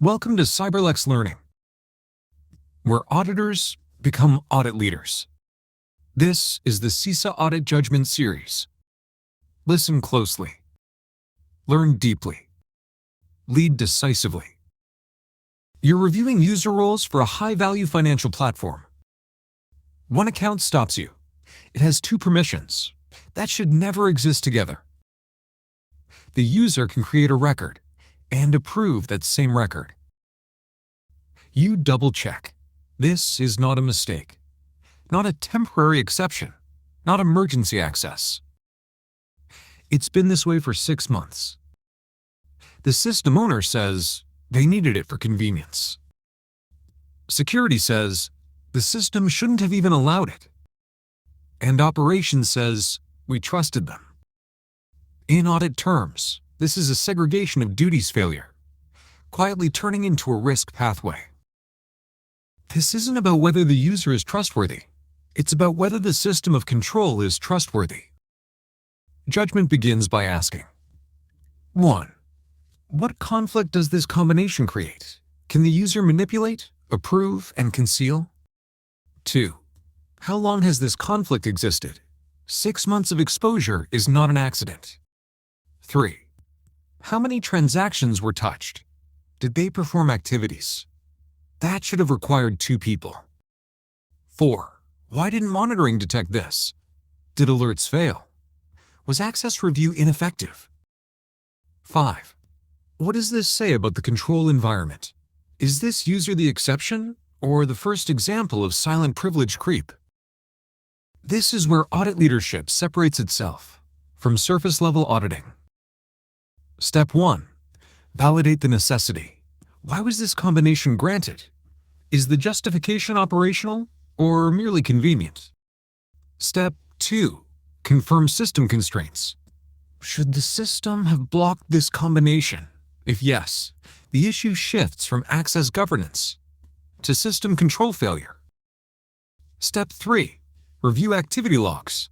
Welcome to CyberLex Learning, where auditors become audit leaders. This is the CISA Audit Judgment Series. Listen closely. Learn deeply. Lead decisively. You're reviewing user roles for a high-value financial platform. One account stops you. It has two permissions. That should never exist together. The user can create a record and approve that same record. You double-check. This is not a mistake, not a temporary exception, not emergency access. It's been this way for 6 months. The system owner says they needed it for convenience. Security says the system shouldn't have even allowed it. And operations says we trusted them. In audit terms, this is a segregation of duties failure, quietly turning into a risk pathway. This isn't about whether the user is trustworthy. It's about whether the system of control is trustworthy. Judgment begins by asking, 1. What conflict does this combination create? Can the user manipulate, approve, and conceal? 2. How long has this conflict existed? 6 months of exposure is not an accident. 3. How many transactions were touched? Did they perform activities? That should have required 2 people. 4. Why didn't monitoring detect this? Did alerts fail? Was access review ineffective? 5. What does this say about the control environment? Is this user the exception or the first example of silent privilege creep? This is where audit leadership separates itself from surface-level auditing. Step 1. Validate the necessity. Why was this combination granted? Is the justification operational or merely convenient? Step 2. Confirm system constraints. Should the system have blocked this combination? If yes, the issue shifts from access governance to system control failure. Step 3. Review activity logs.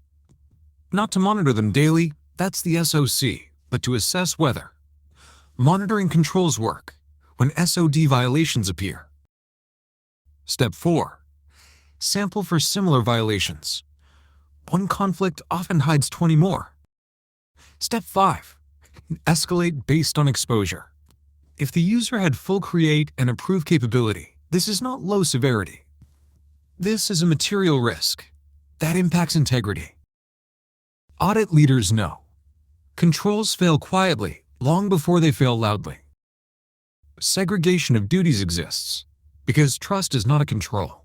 Not to monitor them daily, that's the SOC, but to assess whether monitoring controls work when SOD violations appear. Step 4. Sample for similar violations. One conflict often hides 20 more. Step 5. Escalate based on exposure. If the user had full create and approve capability, this is not low severity. This is a material risk that impacts integrity. Audit leaders know controls fail quietly long before they fail loudly. Segregation of duties exists because trust is not a control.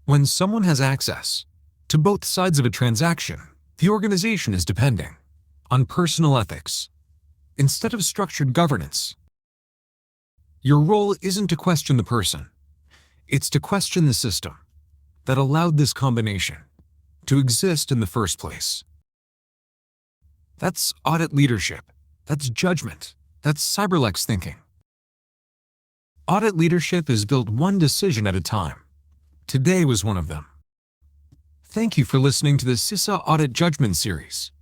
When someone has access to both sides of a transaction, the organization is depending on personal ethics instead of structured governance. Your role isn't to question the person. It's to question the system that allowed this combination to exist in the first place. That's audit leadership. That's judgment. That's CyberLex thinking. Audit leadership is built one decision at a time. Today was one of them. Thank you for listening to the CISA Audit Judgment Series.